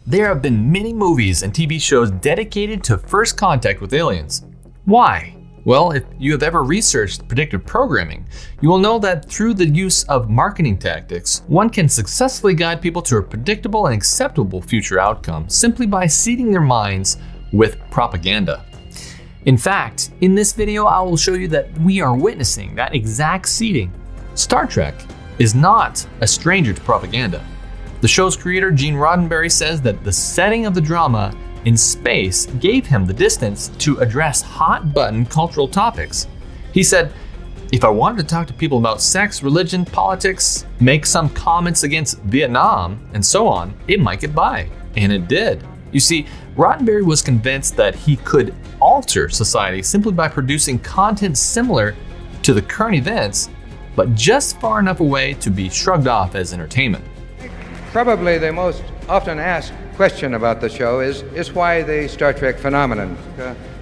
there have been many movies and TV shows dedicated to first contact with aliens. Why? Well, if you have ever researched predictive programming, you will know that through the use of marketing tactics, one can successfully guide people to a predictable and acceptable future outcome simply by seeding their minds with propaganda. In fact, in this video, I will show you that we are witnessing that exact seeding. Star Trek is not a stranger to propaganda. The show's creator, Gene Roddenberry, says that the setting of the drama in space gave him the distance to address hot-button cultural topics. He said, if I wanted to talk to people about sex, religion, politics, make some comments against Vietnam, and so on, it might get by. And it did. You see, Roddenberry was convinced that he could alter society simply by producing content similar to the current events, but just far enough away to be shrugged off as entertainment. Probably the most often asked question about the show is why the Star Trek phenomenon?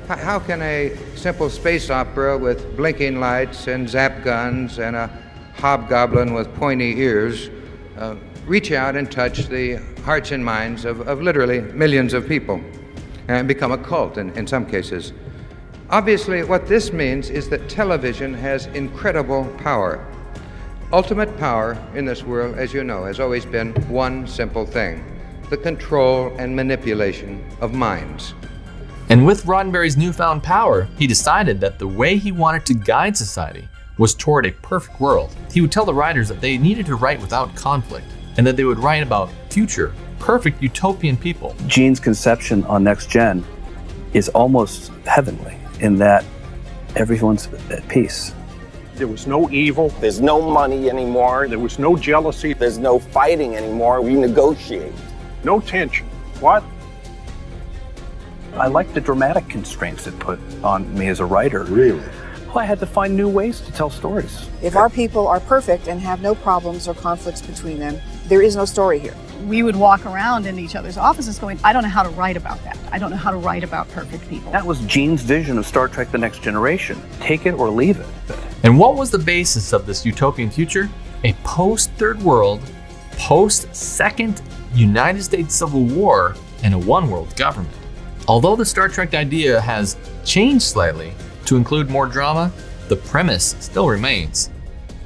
How can a simple space opera with blinking lights and zap guns and a hobgoblin with pointy ears reach out and touch the hearts and minds of literally millions of people and become a cult in some cases? Obviously, what this means is that television has incredible power. Ultimate power in this world, as you know, has always been one simple thing: the control and manipulation of minds. And with Roddenberry's newfound power, he decided that the way he wanted to guide society was toward a perfect world. He would tell the writers that they needed to write without conflict, and that they would write about future, perfect utopian people. Gene's conception on Next Gen is almost heavenly in that everyone's at peace. There was no evil. There's no money anymore. There was no jealousy. There's no fighting anymore. We negotiate. No tension. What? I like the dramatic constraints it put on me as a writer. Really? Well, I had to find new ways to tell stories. If our people are perfect and have no problems or conflicts between them, there is no story here. We would walk around in each other's offices going, I don't know how to write about that. I don't know how to write about perfect people. That was Gene's vision of Star Trek: The Next Generation. Take it or leave it. And what was the basis of this utopian future? A post-Third World, post-Second United States Civil War, and a one-world government. Although the Star Trek idea has changed slightly to include more drama, the premise still remains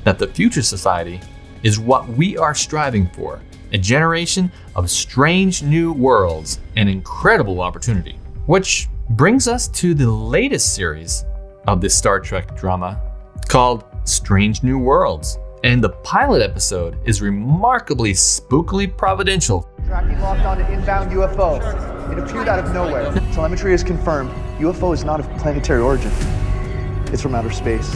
that the future society is what we are striving for: a generation of strange new worlds and incredible opportunity. Which brings us to the latest series of this Star Trek drama called Strange New Worlds. And the pilot episode is remarkably spookily providential. Tracking locked on an inbound UFO. It appeared out of nowhere. Telemetry is confirmed. UFO is not of planetary origin. It's from outer space.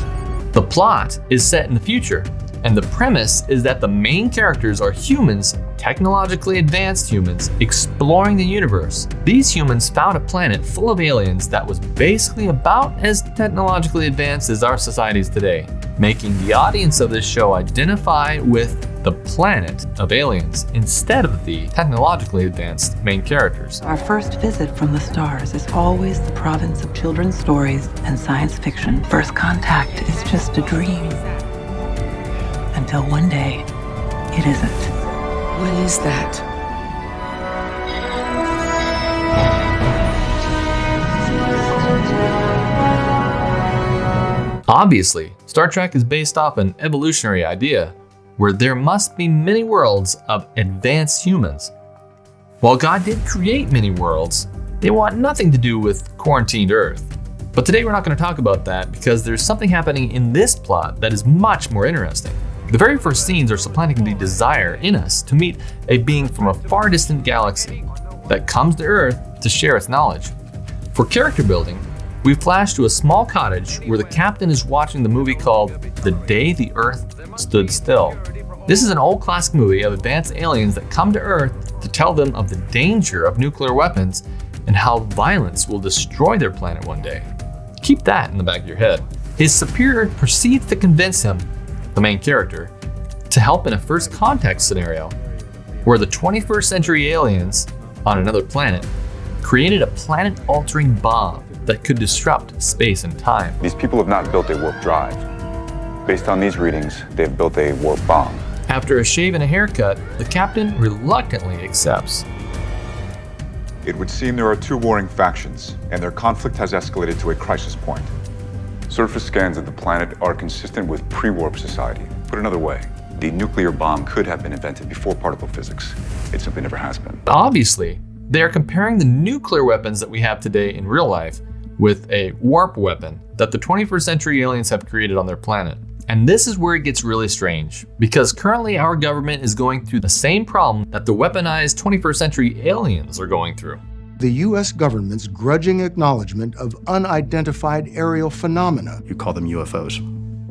The plot is set in the future, and the premise is that the main characters are humans, technologically advanced humans, exploring the universe. These humans found a planet full of aliens that was basically about as technologically advanced as our societies today, making the audience of this show identify with the planet of aliens instead of the technologically advanced main characters. Our first visit from the stars is always the province of children's stories and science fiction. First contact is just a dream. Until one day, it isn't. What is that? Obviously, Star Trek is based off an evolutionary idea where there must be many worlds of advanced humans. While God did create many worlds, they want nothing to do with quarantined Earth. But today we're not going to talk about that because there's something happening in this plot that is much more interesting. The very first scenes are supplanting the desire in us to meet a being from a far distant galaxy that comes to Earth to share its knowledge. For character building, we flash to a small cottage where the captain is watching the movie called The Day the Earth Stood Still. This is an old classic movie of advanced aliens that come to Earth to tell them of the danger of nuclear weapons and how violence will destroy their planet one day. Keep that in the back of your head. His superior proceeds to convince him, the main character, to help in a first contact scenario where the 21st century aliens on another planet created a planet-altering bomb that could disrupt space and time. These people have not built a warp drive. Based on these readings, they've built a warp bomb. After a shave and a haircut, the captain reluctantly accepts. It would seem there are two warring factions, and their conflict has escalated to a crisis point. Surface scans of the planet are consistent with pre-warp society. Put another way, the nuclear bomb could have been invented before particle physics. It simply never has been. Obviously, they are comparing the nuclear weapons that we have today in real life with a warp weapon that the 21st century aliens have created on their planet. And this is where it gets really strange, because currently our government is going through the same problem that the weaponized 21st century aliens are going through. The U.S. government's grudging acknowledgement of unidentified aerial phenomena. You call them UFOs.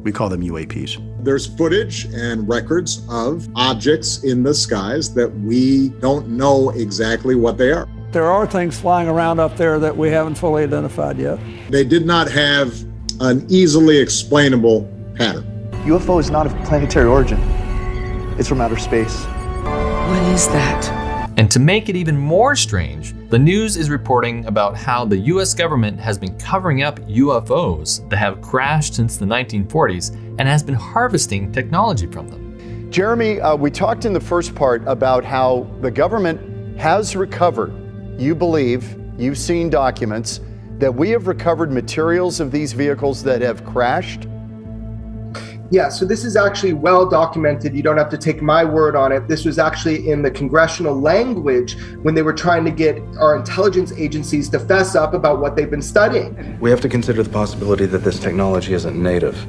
We call them UAPs. There's footage and records of objects in the skies that we don't know exactly what they are. There are things flying around up there that we haven't fully identified yet. They did not have an easily explainable pattern. UFO is not of planetary origin. It's from outer space. What is that? And to make it even more strange, the news is reporting about how the US government has been covering up UFOs that have crashed since the 1940s and has been harvesting technology from them. Jeremy, we talked in the first part about how the government has recovered. You believe, you've seen documents, that we have recovered materials of these vehicles that have crashed? Yeah, so this is actually well documented. You don't have to take my word on it. This was actually in the congressional language when they were trying to get our intelligence agencies to fess up about what they've been studying. We have to consider the possibility that this technology isn't native.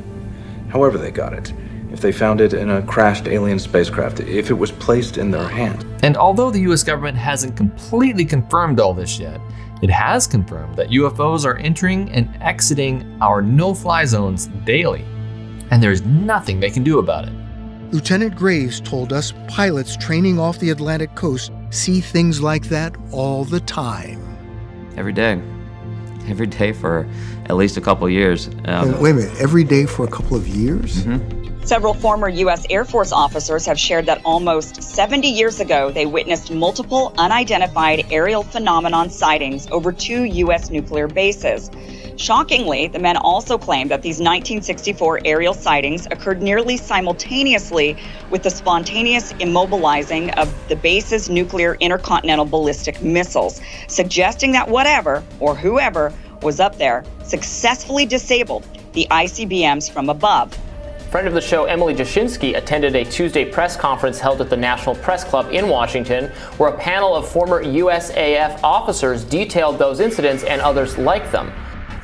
However they got it, if they found it in a crashed alien spacecraft, if it was placed in their hand. And although the US government hasn't completely confirmed all this yet, it has confirmed that UFOs are entering and exiting our no-fly zones daily. And there's nothing they can do about it. Lieutenant Graves told us pilots training off the Atlantic coast see things like that all the time. Every day. Every day for at least a couple of years. Wait a minute, every day for a couple of years? Mm-hmm. Several former U.S. Air Force officers have shared that almost 70 years ago, they witnessed multiple unidentified aerial phenomenon sightings over 2 U.S. nuclear bases. Shockingly, the men also claimed that these 1964 aerial sightings occurred nearly simultaneously with the spontaneous immobilizing of the base's nuclear intercontinental ballistic missiles, suggesting that whatever or whoever was up there successfully disabled the ICBMs from above. Friend of the show, Emily Jashinsky, attended a Tuesday press conference held at the National Press Club in Washington, where a panel of former USAF officers detailed those incidents and others like them.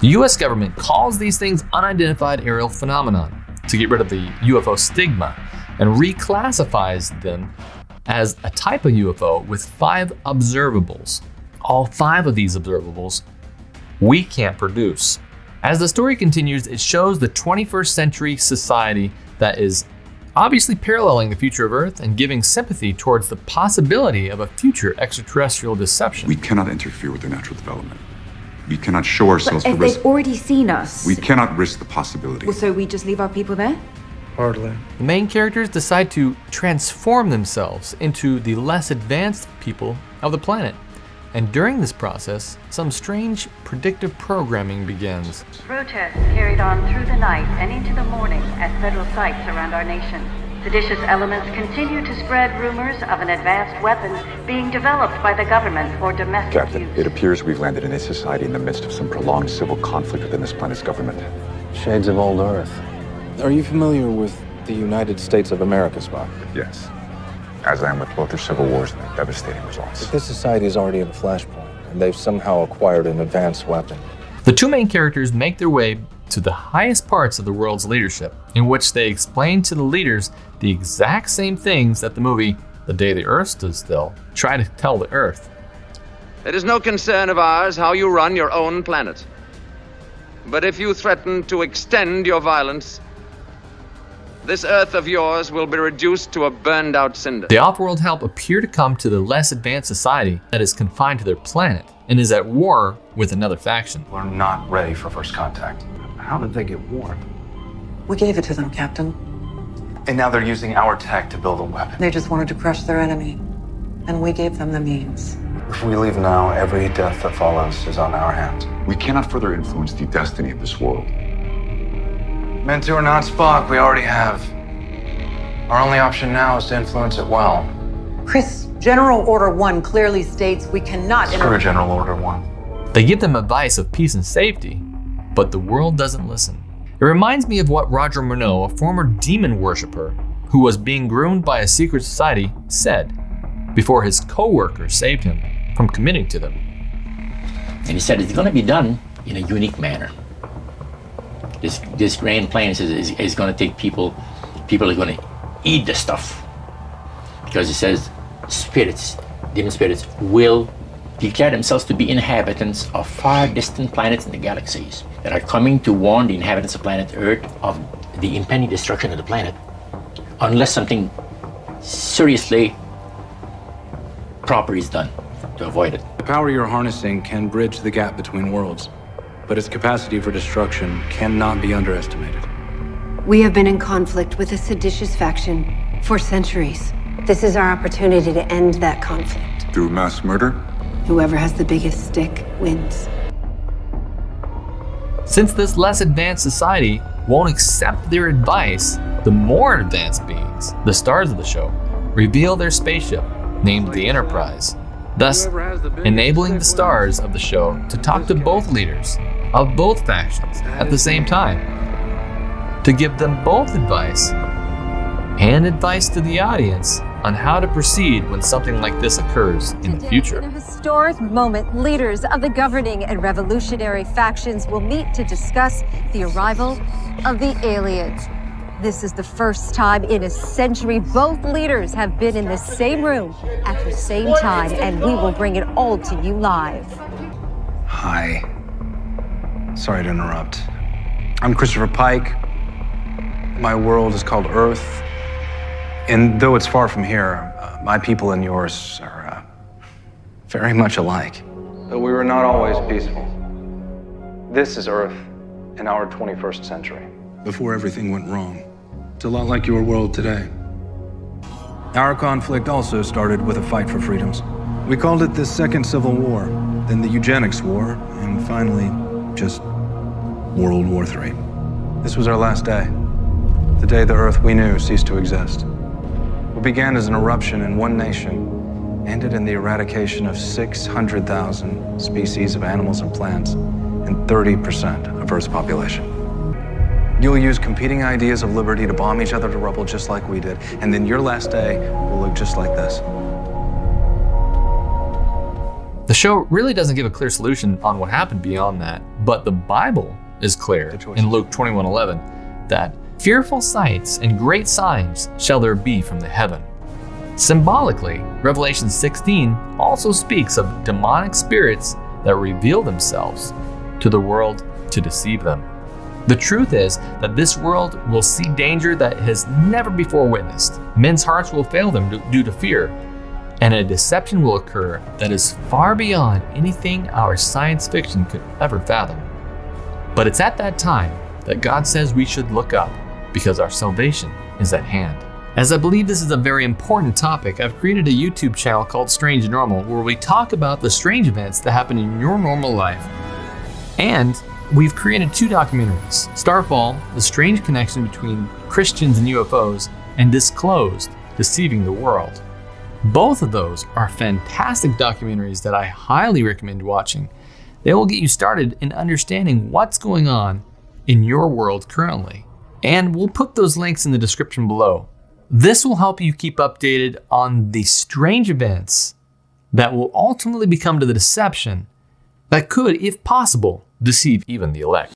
The US government calls these things unidentified aerial phenomenon to get rid of the UFO stigma and reclassifies them as a type of UFO with 5 observables. All 5 of these observables we can't produce. As the story continues, it shows the 21st century society that is obviously paralleling the future of Earth and giving sympathy towards the possibility of a future extraterrestrial deception. We cannot interfere with their natural development. We cannot show ourselves but for risk. They've already seen us. We cannot risk the possibility. Well, so we just leave our people there? Hardly. The main characters decide to transform themselves into the less advanced people of the planet. And during this process, some strange predictive programming begins. Protests carried on through the night and into the morning at federal sites around our nation. Seditious elements continue to spread rumors of an advanced weapon being developed by the government for domestic Captain, use. it appears we've landed in a society in the midst of some prolonged civil conflict within this planet's government. Shades of old Earth. Are you familiar with the United States of America, Spock? Yes. As I am with both their civil wars and their devastating results. This society is already at a flashpoint, and they've somehow acquired an advanced weapon. The 2 main characters make their way to the highest parts of the world's leadership, in which they explain to the leaders the exact same things that the movie The Day the Earth Stood Still tried to tell the Earth. It is no concern of ours how you run your own planet. But if you threaten to extend your violence, this Earth of yours will be reduced to a burned-out cinder. The off-world help appear to come to the less advanced society that is confined to their planet and is at war with another faction. We're not ready for first contact. How did they get warped? We gave it to them, Captain. And now they're using our tech to build a weapon. They just wanted to crush their enemy, and we gave them the means. If we leave now, every death that follows is on our hands. We cannot further influence the destiny of this world. Mentor or not Spock, we already have. Our only option now is to influence it well. Chris, General Order 1 clearly states we cannot Screw General Order 1. They give them advice of peace and safety, but the world doesn't listen. It reminds me of what Roger Monroe, a former demon worshiper who was being groomed by a secret society, said before his co-workers saved him from committing to them. And he said it's going to be done in a unique manner. This grand plan is going to take people are going to eat the stuff. Because it says spirits, demon spirits, will declare themselves to be inhabitants of far distant planets in the galaxies that are coming to warn the inhabitants of planet Earth of the impending destruction of the planet unless something seriously proper is done to avoid it. The power you're harnessing can bridge the gap between worlds, but its capacity for destruction cannot be underestimated. We have been in conflict with a seditious faction for centuries. This is our opportunity to end that conflict. Through mass murder? Whoever has the biggest stick wins. Since this less advanced society won't accept their advice, the more advanced beings, the stars of the show, reveal their spaceship, named the Enterprise, thus enabling the stars of the show to talk to both leaders of both factions at the same time, to give them both advice and advice to the audience on how to proceed when something like this occurs in the future. In a historic moment, leaders of the governing and revolutionary factions will meet to discuss the arrival of the aliens. This is the first time in a century both leaders have been in the same room at the same time, and we will bring it all to you live. Hi. Sorry to interrupt. I'm Christopher Pike. My world is called Earth. And though it's far from here, my people and yours are very much alike. Though we were not always peaceful. This is Earth in our 21st century. Before everything went wrong. It's a lot like your world today. Our conflict also started with a fight for freedoms. We called it the Second Civil War, then the Eugenics War, and finally, just World War III. This was our last day. The day the Earth we knew ceased to exist. What began as an eruption in one nation ended in the eradication of 600,000 species of animals and plants and 30% of Earth's population. You'll use competing ideas of liberty to bomb each other to rubble just like we did, and then your last day will look just like this. The show really doesn't give a clear solution on what happened beyond that, but the Bible is clear in Luke 21:11 that fearful sights and great signs shall there be from the heaven. Symbolically, Revelation 16 also speaks of demonic spirits that reveal themselves to the world to deceive them. The truth is that this world will see danger that it has never before witnessed. Men's hearts will fail them due to fear, and a deception will occur that is far beyond anything our science fiction could ever fathom. But it's at that time that God says we should look up, because our salvation is at hand. As I believe this is a very important topic, I've created a YouTube channel called Strange Normal, where we talk about the strange events that happen in your normal life. And we've created 2 documentaries, Starfall, the strange connection between Christians and UFOs, and Disclosed, Deceiving the World. Both of those are fantastic documentaries that I highly recommend watching. They will get you started in understanding what's going on in your world currently. And we'll put those links in the description below. This will help you keep updated on the strange events that will ultimately become to the deception that could, if possible, deceive even the elect.